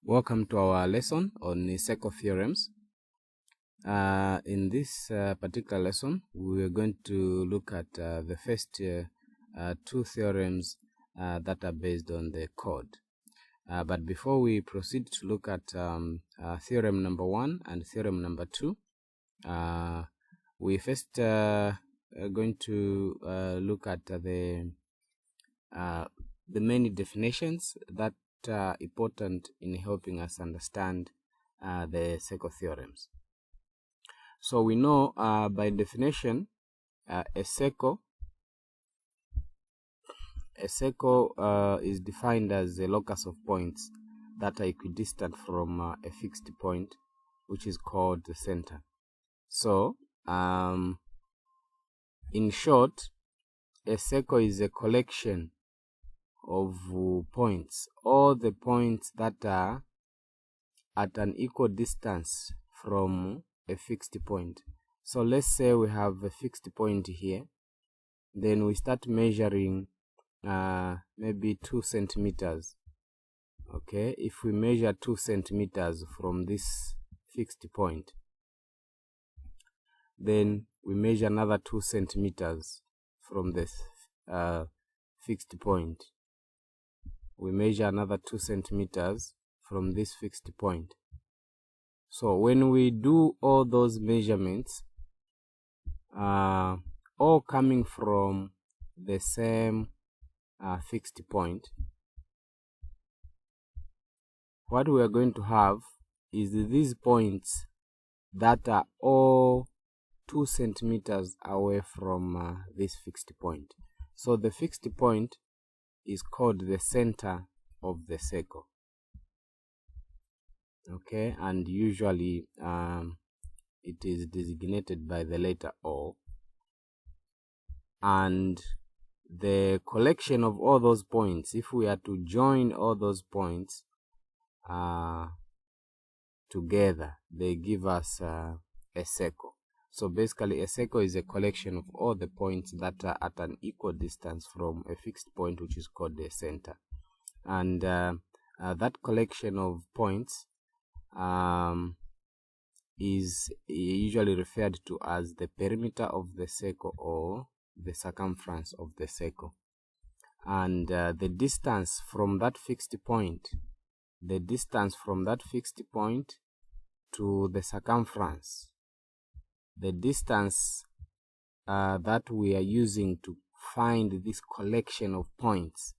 Welcome to our lesson on circle theorems. In this particular lesson, we are going to look at the first two theorems that are based on the chord. But before we proceed to look at theorem number 1 and theorem number 2, we first are going to look at the many definitions that are important in helping us understand the circle theorems. So we know by definition a circle is defined as a locus of points that are equidistant from a fixed point, which is called the center. So in short, a circle is a collection of points, all the points that are at an equal distance from a fixed point. So let's say we have a fixed point here, then we start measuring maybe 2 centimeters. Okay, if we measure 2 centimeters from this fixed point, then we measure another 2 centimeters from this fixed point. We measure another 2 centimeters from this fixed point. So when we do all those measurements, all coming from the same fixed point, what we are going to have is these points that are all 2 centimeters away from this fixed point. So the fixed point is called the center of the circle. Okay, and usually it is designated by the letter O. And the collection of all those points, if we are to join all those points together, they give us a circle. So basically, a circle is a collection of all the points that are at an equal distance from a fixed point, which is called the center. And that collection of points is usually referred to as the perimeter of the circle or the circumference of the circle. And the distance from that fixed point, to the circumference, the distance that we are using to find this collection of points,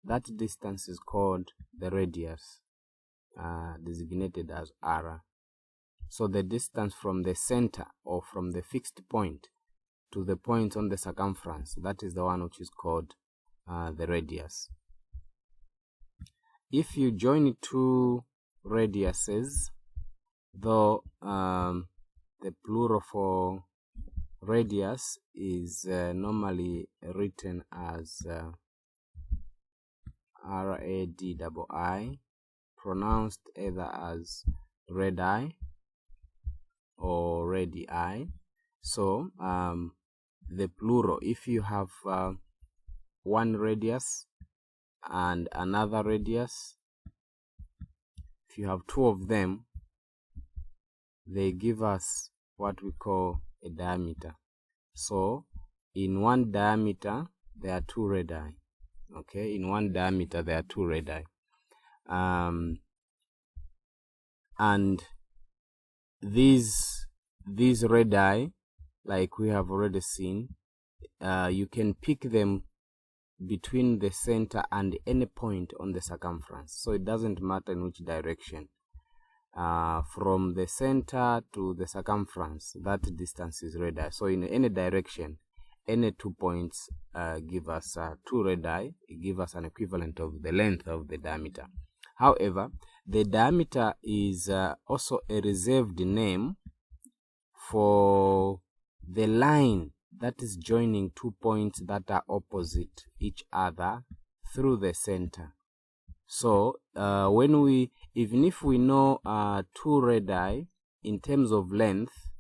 that distance is called the radius, designated as r. So the distance from the center or from the fixed point to the point on the circumference, that is the one which is called the radius. If you join two radiuses, though the plural for radius is normally written as radii, pronounced either as radii or radii. So the plural, if you have one radius and another radius, if you have two of them, they give us what we call a diameter. So in one diameter there are two radii. Okay, in one diameter there are two radii. And these radii, like we have already seen, you can pick them between the center and any point on the circumference. So it doesn't matter in which direction. From the center to the circumference, that distance is radii. So in any direction, any 2 points give us 2 radii, give us an equivalent of the length of the diameter. However, the diameter is also a reserved name for the line that is joining 2 points that are opposite each other through the center. So even if we know 2 radii in terms of length,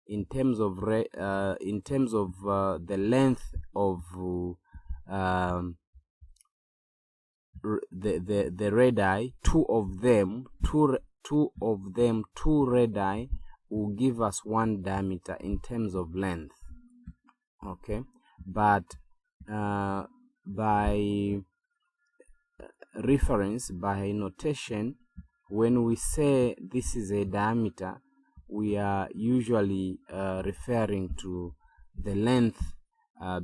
in terms of the length of the radii, two radii will give us one diameter in terms of length. Okay, but by reference, by notation, when we say this is a diameter, we are usually referring to the length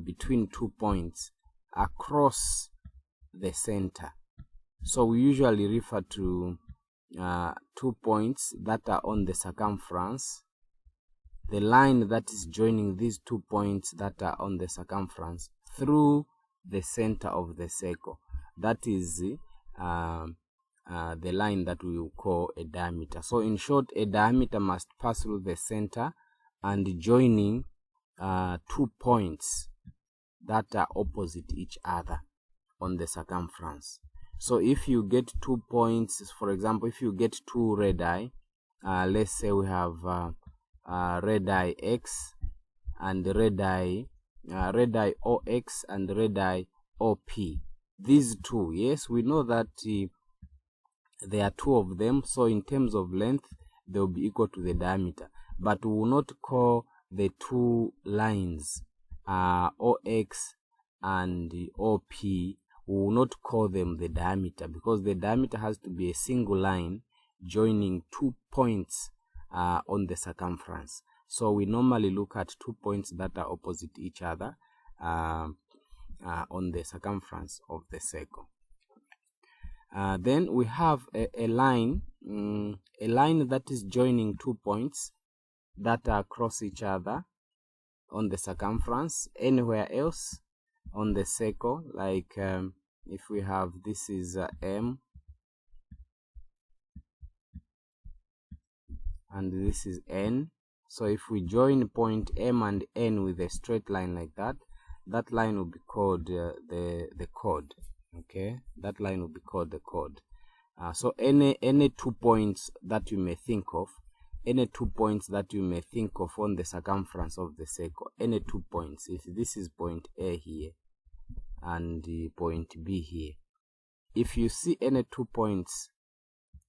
between 2 points across the center. So we usually refer to 2 points that are on the circumference, the line that is joining these 2 points that are on the circumference through the center of the circle. That is the line that we will call a diameter. So in short, a diameter must pass through the center and joining 2 points that are opposite each other on the circumference. So if you get 2 points, for example, if you get 2 radii, let's say we have radii x and radii OX and radii OP. These two, yes, we know that there are 2 of them, so in terms of length they will be equal to the diameter, but we will not call the 2 lines OX and OP, we will not call them the diameter, because the diameter has to be a single line joining 2 points on the circumference. So we normally look at 2 points that are opposite each other on the circumference of the circle. Then we have a line that is joining 2 points that are across each other on the circumference. Anywhere else on the circle, like if we have, this is M and this is N. So if we join point M and N with a straight line like that, that line will be called the chord. Okay, that line will be called the chord. So any 2 points that you may think of, on the circumference of the circle, any 2 points, if this is point A here and point B here, if you see any 2 points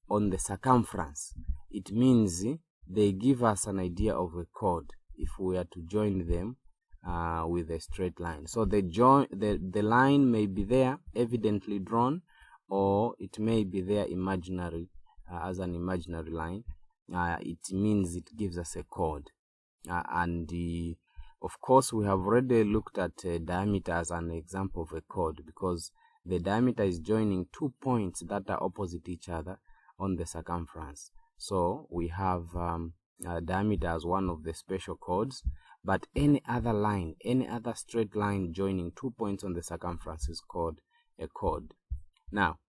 on the circumference, it means they give us an idea of a chord if we are to join them with a straight line. So the line may be there evidently drawn, or it may be there imaginary as an imaginary line. It means it gives us a chord. Of course, we have already looked at diameter as an example of a chord, because the diameter is joining 2 points that are opposite each other on the circumference. So we have diameter as one of the special chords, but any other line, any other straight line joining 2 points on the circumference is called a chord. Now,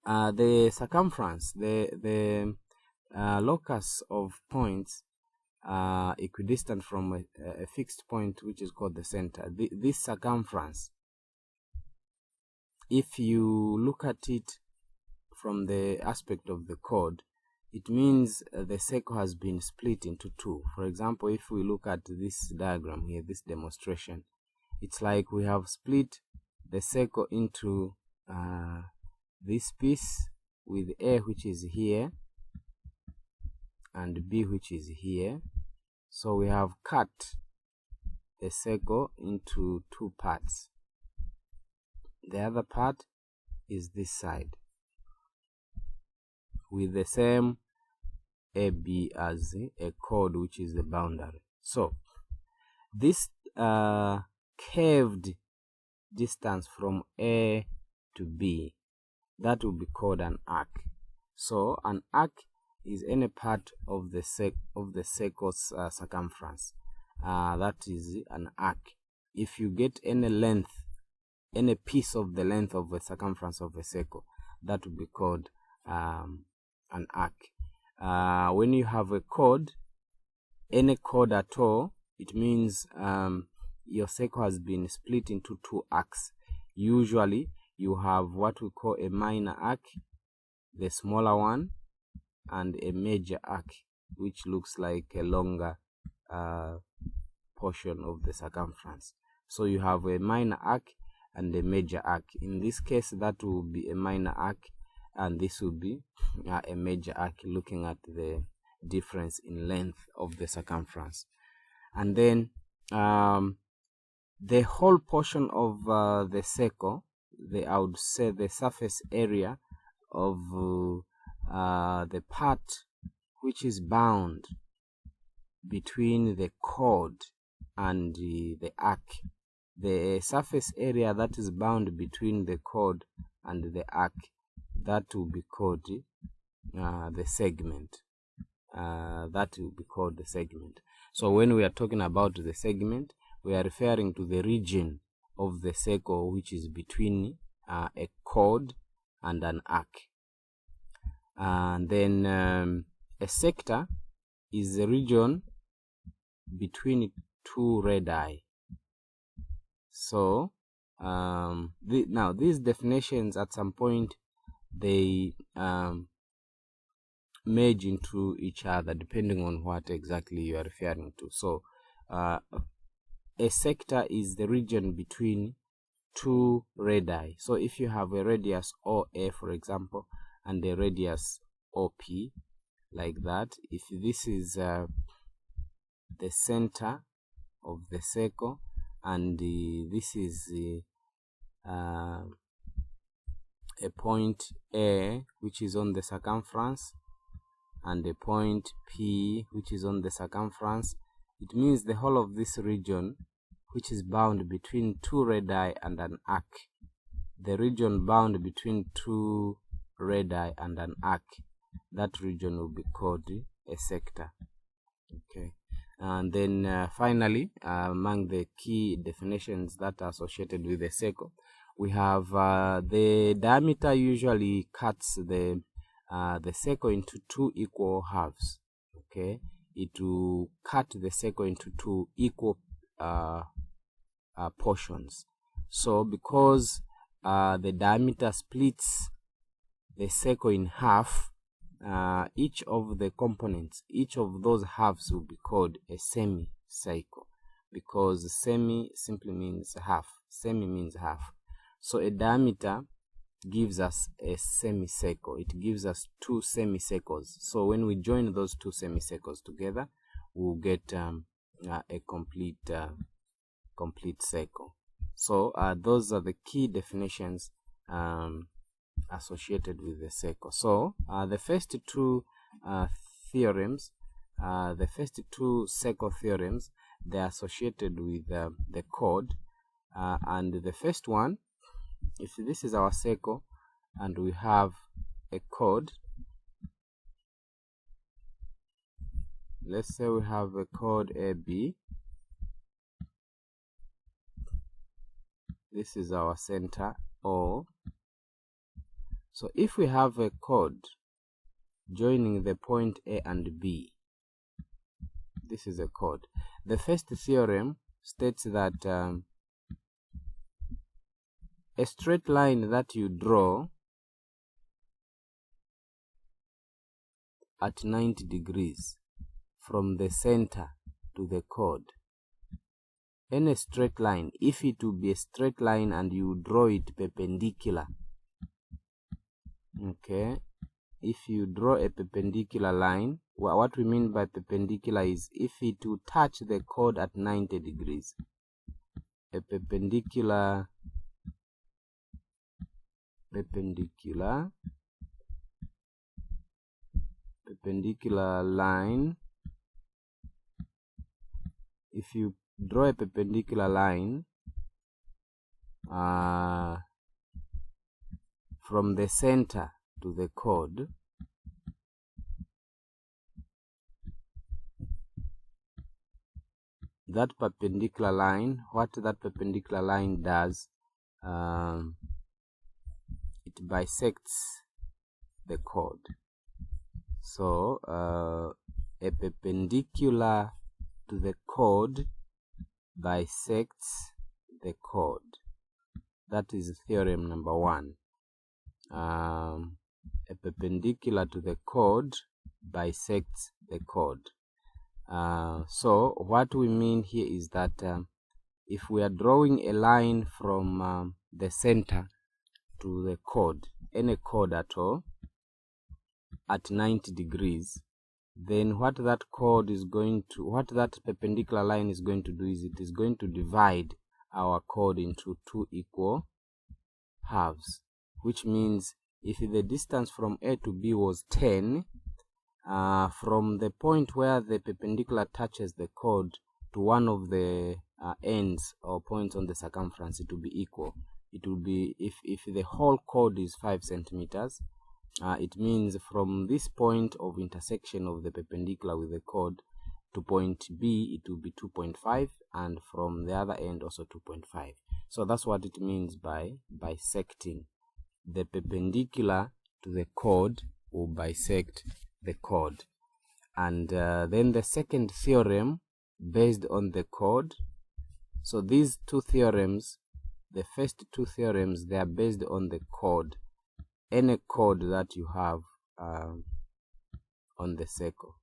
the circumference, the locus of points equidistant from a fixed point, which is called the center. This circumference, if you look at it from the aspect of the chord, it means the circle has been split into 2. For example, if we look at this diagram here, this demonstration, it's like we have split the circle into this piece with A, which is here, and B, which is here. So we have cut the circle into 2 parts. The other part is this side, with the same AB as a chord, which is the boundary. So this curved distance from A to B, that will be called an arc. So an arc is any part of the circle's circumference. That is an arc. If you get any length, any piece of the length of the circumference of a circle, that will be called an arc. When you have a chord, any chord at all, it means your circle has been split into 2 arcs. Usually you have what we call a minor arc, the smaller one, and a major arc, which looks like a longer portion of the circumference. So you have a minor arc and a major arc. In this case, that will be a minor arc, and this will be a major arc, looking at the difference in length of the circumference. And then the whole portion of the circle, I would say the surface area of the part which is bound between the chord and the arc. The surface area that is bound between the chord and the arc, that will be called the segment. That will be called the segment. So when we are talking about the segment, we are referring to the region of the circle which is between a chord and an arc. And then a sector is the region between two radii. So now these definitions at some point they merge into each other depending on what exactly you are referring to. So a sector is the region between two radii. So if you have a radius OA, for example, and a radius OP, like that, if this is the center of the circle, and this is a point A which is on the circumference, and a point P which is on the circumference, it means the whole of this region which is bound between two radii and an arc, the region bound between two radii and an arc, that region will be called a sector. Okay. And then finally, among the key definitions that are associated with the circle, we have the diameter usually cuts the circle into two equal halves. Okay, it will cut the circle into two equal portions. So because the diameter splits the circle in half, each of the components, each of those halves will be called a semicircle, because semi simply means half, semi means half. So a diameter gives us a semicircle, it gives us two semicircles. So when we join those two semicircles together, we'll get a complete circle. So those are the key definitions associated with the circle. So the first two theorems, the first two circle theorems, they are associated with the chord, and the first one, if this is our circle and we have a chord, let's say we have a chord AB, this is our center O. So if we have a chord joining the point A and B, this is a chord. The first theorem states that a straight line that you draw at 90 degrees from the center to the chord, any straight line, if it will be a straight line and you draw it perpendicular, okay, if you draw a perpendicular line, what we mean by perpendicular is if it will touch the chord at 90 degrees, a perpendicular line, if you draw a perpendicular line from the center to the chord, that perpendicular line, what that perpendicular line does, it bisects the chord. So a perpendicular to the chord bisects the chord. That is theorem number 1. A perpendicular to the chord bisects the chord. So what we mean here is that if we are drawing a line from the center to the chord, any chord at all, at 90 degrees, then what that perpendicular line is going to do is it is going to divide our chord into two equal halves, which means if the distance from A to B was 10, from the point where the perpendicular touches the chord to one of the ends or points on the circumference, it will be equal. It will be, if the whole chord is 5 centimeters, it means from this point of intersection of the perpendicular with the chord to point B, it will be 2.5, and from the other end also 2.5. So that's what it means by bisecting. The perpendicular to the chord will bisect the chord. And then the second theorem based on the chord. So these two theorems, the first two theorems, they are based on the chord, any chord that you have on the circle.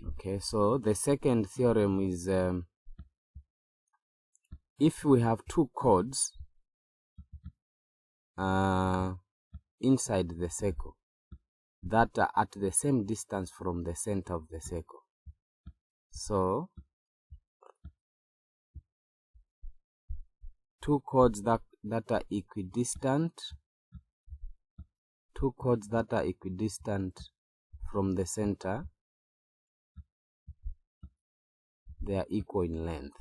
Okay, so the second theorem is if we have two chords inside the circle that are at the same distance from the center of the circle. So two chords that are equidistant, from the center, they are equal in length.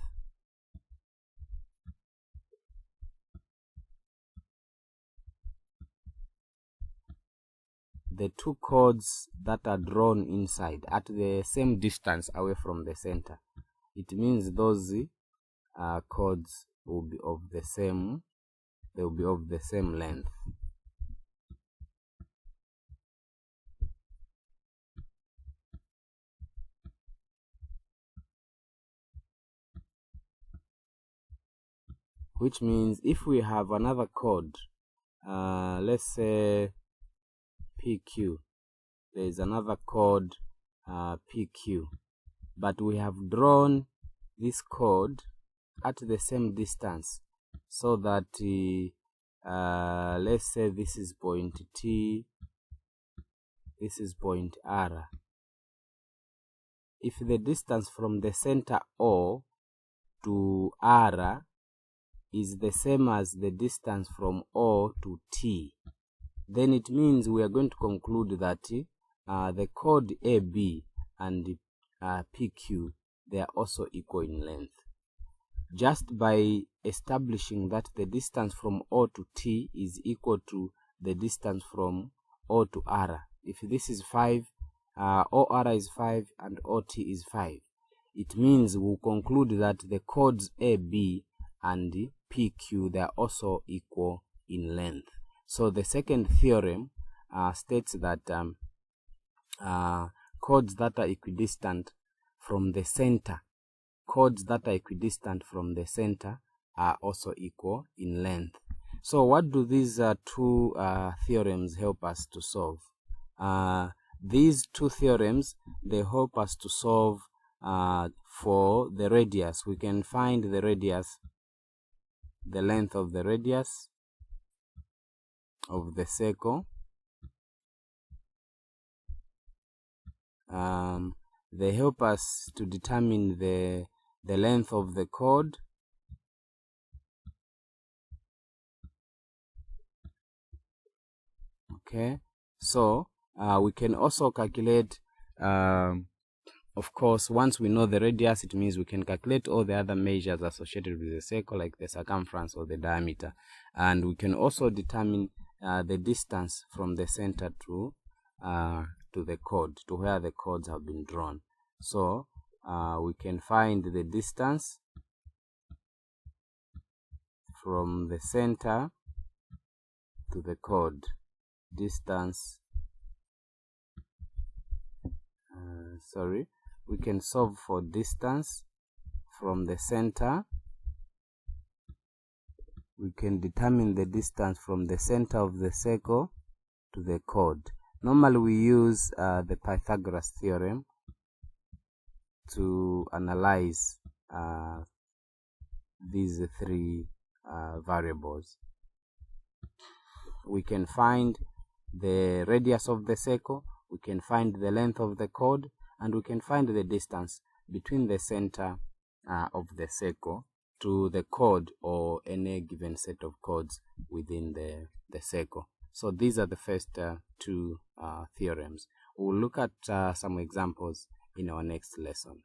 The two chords that are drawn inside at the same distance away from the center, it means those chords will be of the same, they will be of the same length. Which means if we have another chord, let's say PQ, there is another chord PQ, but we have drawn this chord at the same distance, so that let's say this is point T, this is point R. If the distance from the center O to R is the same as the distance from O to T, then it means we are going to conclude that the chord AB and PQ, they are also equal in length. Just by establishing that the distance from O to T is equal to the distance from O to R. If this is 5, OR is 5 and OT is 5. It means we'll conclude that the chords AB and PQ, they are also equal in length. So the second theorem states that chords that are equidistant from the center, are also equal in length. So what do these two theorems help us to solve? These two theorems, they help us to solve for the radius. We can find the radius, the length of the radius of the circle. They help us to determine the length of the chord. Okay, so we can also calculate, of course, once we know the radius, it means we can calculate all the other measures associated with the circle, like the circumference or the diameter. And we can also determine the distance from the center to the chord, to where the chords have been drawn. So we can find the distance from the center to the chord. We can solve for distance from the center. We can determine the distance from the center of the circle to the chord. Normally we use the Pythagoras theorem to analyze these three variables. We can find the radius of the circle, we can find the length of the chord, and we can find the distance between the center of the circle to the chord or any given set of chords within the circle. So these are the first two theorems. We'll look at some examples in our next lesson.